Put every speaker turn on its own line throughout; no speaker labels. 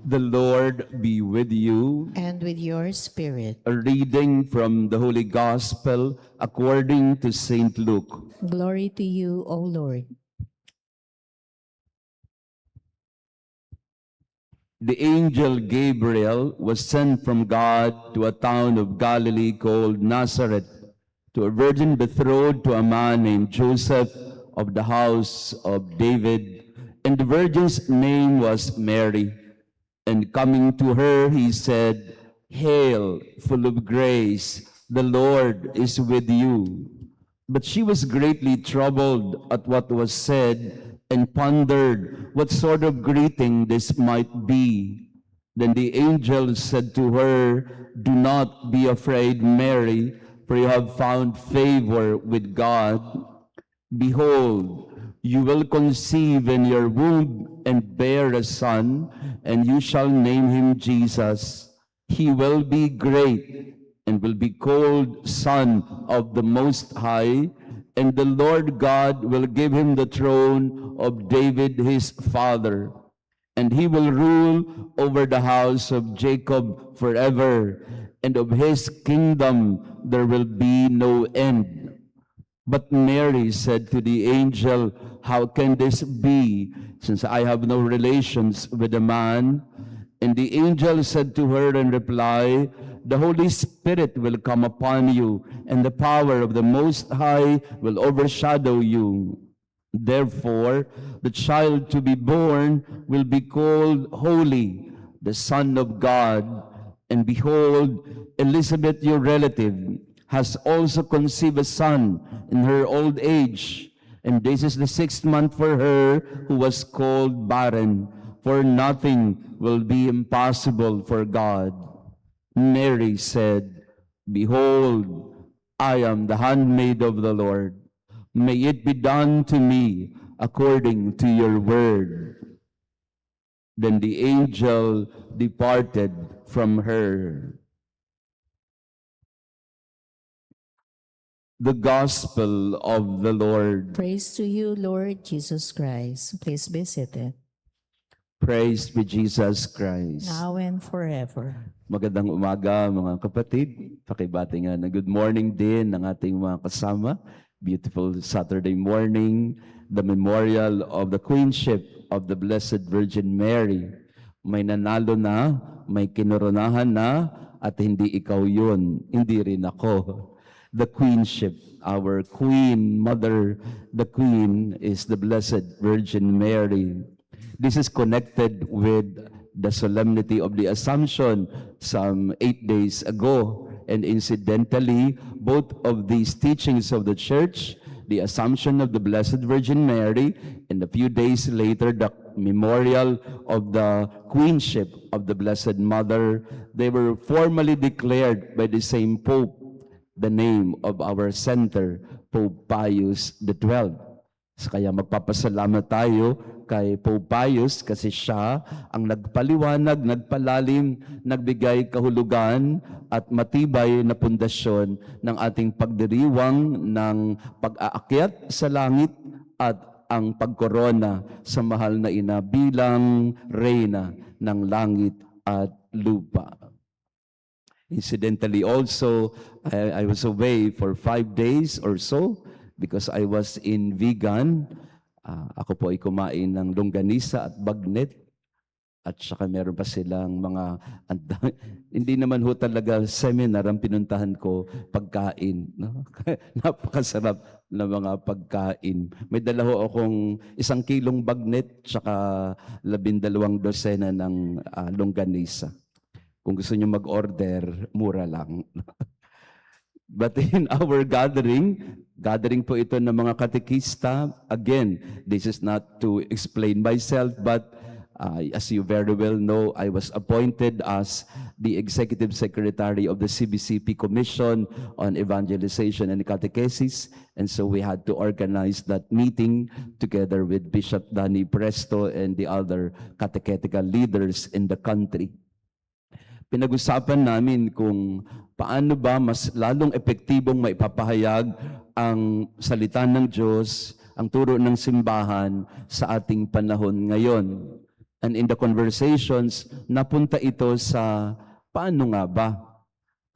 The Lord be with you.
And with your spirit.
A reading from the Holy Gospel according to St. Luke.
Glory to you, O Lord.
The angel Gabriel was sent from God to a town of Galilee called Nazareth, to a virgin betrothed to a man named Joseph of the house of David, and the virgin's name was Mary. And coming to her, he said, "Hail, full of grace, the Lord is with you." But she was greatly troubled at what was said, and pondered what sort of greeting this might be. Then the angel said to her, "Do not be afraid, Mary, for you have found favor with God. Behold, you will conceive in your womb and bear a son, and you shall name him Jesus. He will be great and will be called Son of the Most High, and the Lord God will give him the throne of David his father, and he will rule over the house of Jacob forever, and of his kingdom there will be no end." But Mary said to the angel, "How can this be, since I have no relations with a man?" And the angel said to her in reply, "The Holy Spirit will come upon you, and the power of the Most High will overshadow you. Therefore, the child to be born will be called Holy, the Son of God. And behold, Elizabeth, your relative, has also conceived a son in her old age. And this is the 6th month for her who was called barren, for nothing will be impossible for God." Mary said, "Behold, I am the handmaid of the Lord. May it be done to me according to your word." Then the angel departed from her. The Gospel of the Lord.
Praise to you, Lord Jesus Christ. Please be seated.
Praise be Jesus Christ.
Now and forever.
Magandang umaga mga kapatid. Pakibati nga na good morning din ng ating mga kasama. Beautiful Saturday morning, the memorial of the Queenship of the Blessed Virgin Mary. May nanalo na, may kinoronahan na, at hindi ikaw yun, hindi rin ako. The Queenship, our Queen Mother, the Queen is the Blessed Virgin Mary. This is connected with the solemnity of the Assumption some 8 days ago. And incidentally, both of these teachings of the Church, the Assumption of the Blessed Virgin Mary, and a few days later, the memorial of the Queenship of the Blessed Mother, they were formally declared by the same Pope, the name of our center, Pope Pius XII. So kaya magpapasalamat tayo kay Pope Pius kasi siya ang nagpaliwanag, nagpalalim, nagbigay kahulugan at matibay na pundasyon ng ating pagdiriwang ng pag-aakyat sa langit at ang pagkorona sa mahal na ina bilang reyna ng langit at lupa. Incidentally also, I was away for 5 days or so because I was in vegan. Ako po ay kumain ng longganisa at bagnet. At saka meron pa silang mga, hindi naman ho talaga seminar ang pinuntahan ko, pagkain. No? Napakasarap na mga pagkain. May dala ho akong 1 kilong bagnet, saka 12 dosena ng longganisa. Kung gusto nyo mag-order, mura lang. But in our gathering po ito ng mga katekista, again, this is not to explain myself, but as you very well know, I was appointed as the Executive Secretary of the CBCP Commission on Evangelization and Catechesis, and so we had to organize that meeting together with Bishop Danny Presto and the other catechetical leaders in the country. Pinag-usapan namin kung paano ba mas lalong epektibong maipapahayag ang salita ng Diyos, ang turo ng simbahan sa ating panahon ngayon. And in the conversations, napunta ito sa paano nga ba?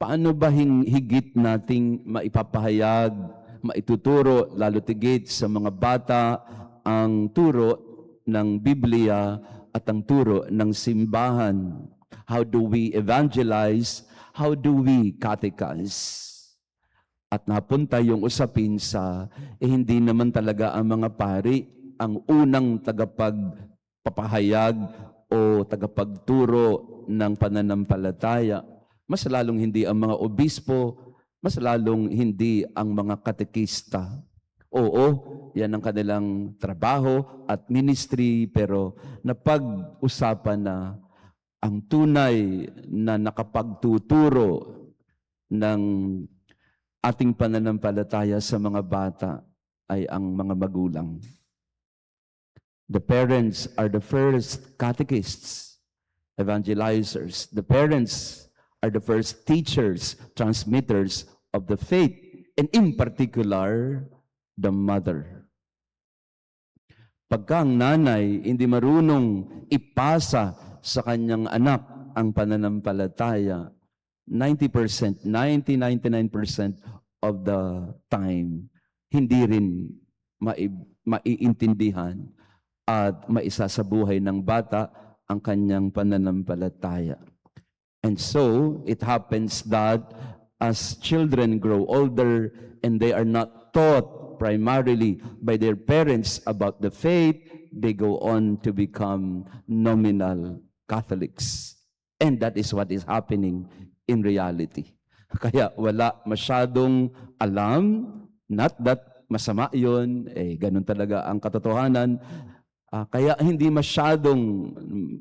Paano ba higit nating maipapahayag, maituturo, lalo tigit sa mga bata ang turo ng Biblia at ang turo ng simbahan? How do we evangelize? How do we catechize? At napunta yung usapin sa, hindi naman talaga ang mga pari ang unang tagapagpapahayag o tagapagturo ng pananampalataya. Mas lalong hindi ang mga obispo, mas lalong hindi ang mga katekista. Oo, yan ang kanilang trabaho at ministry, pero napag-usapan na ang tunay na nakapagtuturo ng ating pananampalataya sa mga bata ay ang mga magulang. The parents are the first catechists, evangelizers. The parents are the first teachers, transmitters of the faith, and in particular, the mother. Pagka ang nanay hindi marunong ipasa sa kanyang anak ang pananampalataya, 99% of the time, hindi rin maiintindihan at maisasabuhay ng bata ang kanyang pananampalataya. And so, it happens that as children grow older and they are not taught primarily by their parents about the faith, they go on to become nominal Catholics. And that is what is happening in reality. Kaya wala masyadong alam, not that masama yun, ganun talaga ang katotohanan. Kaya hindi masyadong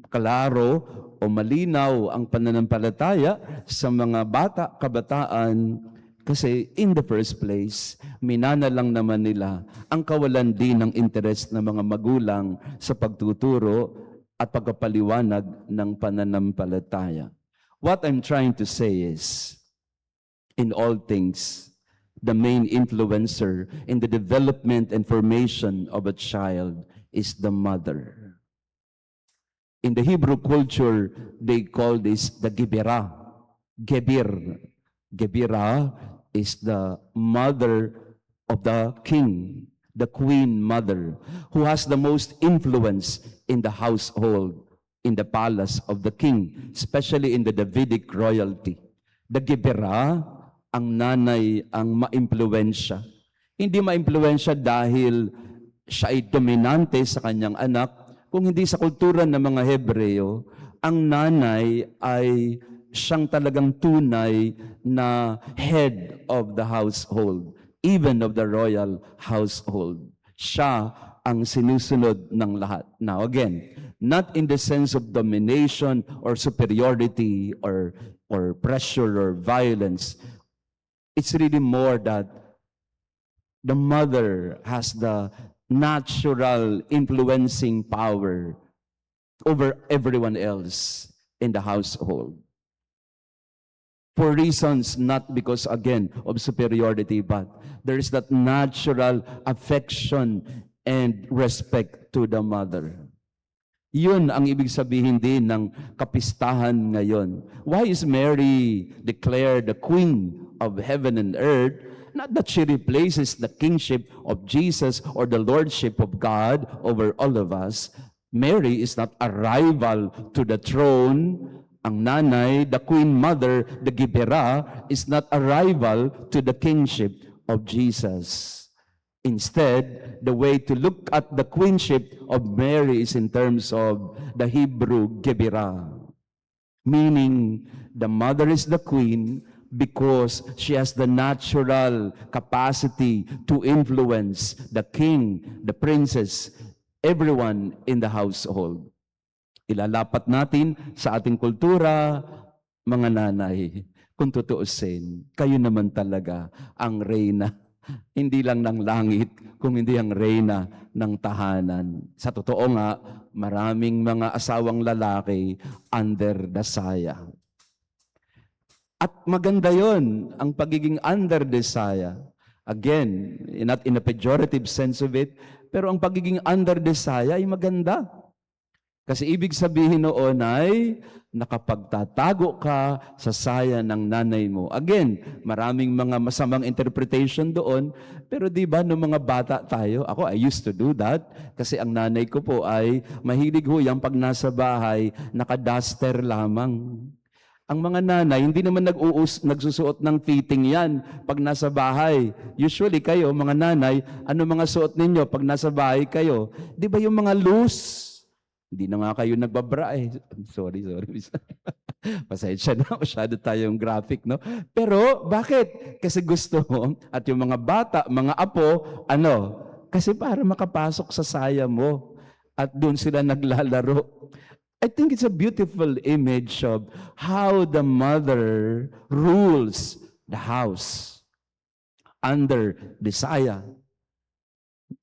klaro o malinaw ang pananampalataya sa mga bata, kabataan, kasi in the first place, minana lang naman nila ang kawalan din ng interes ng mga magulang sa pagtuturo at pagpapaliwanag ng pananampalataya. What I'm trying to say is, in all things, the main influencer in the development and formation of a child is the mother. In the Hebrew culture, they call this the Gebirah. Gebirah is the mother of the king, the queen mother, who has the most influence in the household, in the palace of the king, especially in the Davidic royalty. The Gebirah, ang nanay ang maimpluwensya. Hindi maimpluwensya dahil siya ay dominante sa kanyang anak, kung hindi sa kultura ng mga Hebreo, ang nanay ay siyang talagang tunay na head of the household, even of the royal household. Siya ang sinusunod ng lahat. Now again, not in the sense of domination or superiority or pressure or violence. It's really more that the mother has the natural influencing power over everyone else in the household. For reasons not because, again, of superiority, but there is that natural affection and respect to the mother. Yun ang ibig sabihin din ng kapistahan ngayon. Why is Mary declared the Queen of heaven and earth? Not that she replaces the kingship of Jesus or the lordship of God over all of us. Mary is not a rival to the throne. Ang nanay, the queen mother, the Gebirah, is not a rival to the kingship of Jesus. Instead, the way to look at the queenship of Mary is in terms of the Hebrew Gebirah, meaning the mother is the queen because she has the natural capacity to influence the king, the princess, everyone in the household. Ilalapat natin sa ating kultura, mga nanay, kung tutuusin, kayo naman talaga ang reyna, hindi lang ng langit, kung hindi ang reyna ng tahanan. Sa totoo nga, maraming mga asawang lalaki under the saya. At maganda yon ang pagiging under the saya. Again, not in a pejorative sense of it, pero ang pagiging under the saya ay maganda. Kasi ibig sabihin noon ay nakapagtatago ka sa saya ng nanay mo. Again, maraming mga masamang interpretation doon, pero di ba nung mga bata tayo, ako I used to do that kasi ang nanay ko po ay mahilig ho yan pag nasa bahay, naka-duster lamang. Ang mga nanay, hindi naman nagsusuot ng fitting yan pag nasa bahay. Usually kayo, mga nanay, ano mga suot ninyo pag nasa bahay kayo? Di ba yung mga loose? Hindi na nga kayo nagbabra eh. Sorry. Pasensya na, masyado tayong graphic, no? Pero bakit? Kasi gusto mo, at yung mga bata, mga apo, ano? Kasi para makapasok sa saya mo. At doon sila naglalaro. I think it's a beautiful image of how the mother rules the house under desire.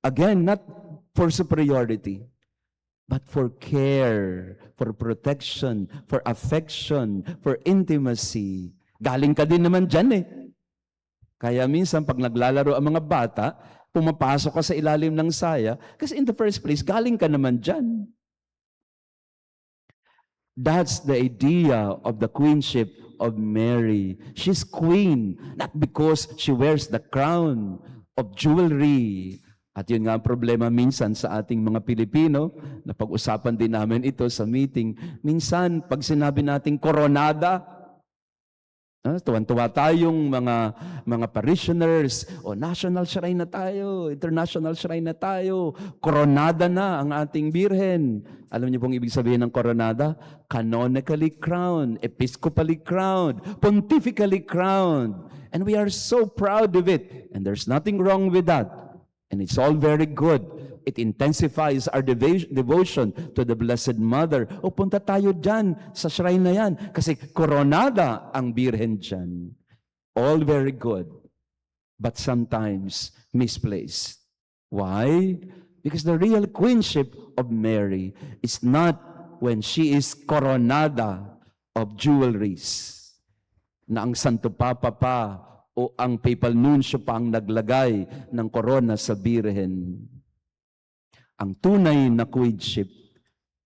Again, not for superiority, but for care, for protection, for affection, for intimacy. Galing ka din naman dyan eh. Kaya minsan pag naglalaro ang mga bata, pumapasok ka sa ilalim ng saya, kasi in the first place, galing ka naman dyan. That's the idea of the queenship of Mary. She's queen, not because she wears the crown of jewelry. At yun nga ang problema minsan sa ating mga Pilipino, na pag-usapan din namin ito sa meeting. Minsan, pag sinabi nating koronada, tuwan-tuwa tayong mga parishioners, o national shrine na tayo, international shrine na tayo, koronada na ang ating birhen. Alam niyo pong ibig sabihin ng koronada? Canonically crowned, episcopally crowned, pontifically crowned. And we are so proud of it. And there's nothing wrong with that. And it's all very good. It intensifies our devotion to the Blessed Mother. O punta tayo dyan sa shrine na yan. Kasi koronada ang birhen dyan. All very good. But sometimes misplaced. Why? Because the real queenship of Mary is not when she is koronada of jewelries. Na ang Santo Papa pa o ang papal nuncio pa ang naglagay ng korona sa birhen. Ang tunay na queenship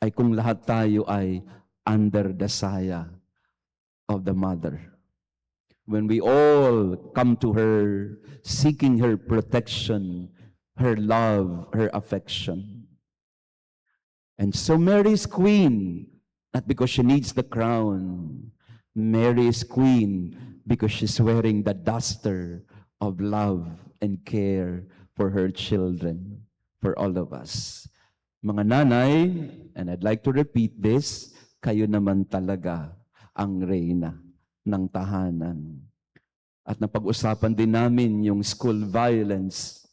ay kung lahat tayo ay under the saya of the mother. When we all come to her, seeking her protection, her love, her affection. And so Mary is queen, not because she needs the crown. Mary is queen because she's wearing the duster of love and care for her children. For all of us. Mga nanay, and I'd like to repeat this, kayo naman talaga ang reyna ng tahanan. At napag-usapan din namin yung school violence.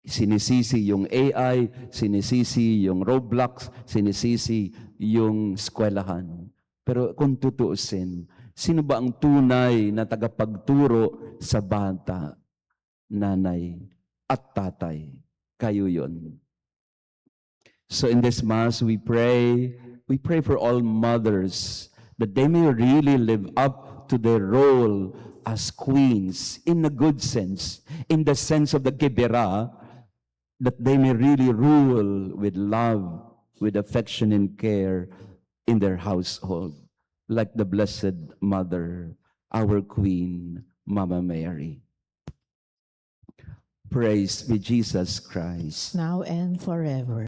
Sinisisi yung AI, sinisisi yung Roblox, sinisisi yung eskwelahan. Pero kung tutuusin, sino ba ang tunay na tagapagturo sa bata, nanay at tatay? Kayo yun. So in this Mass, we pray for all mothers that they may really live up to their role as queens in a good sense, in the sense of the Gebera, that they may really rule with love, with affection and care in their household, like the Blessed Mother, our Queen, Mama Mary. Praise be Jesus Christ.
Now and forever.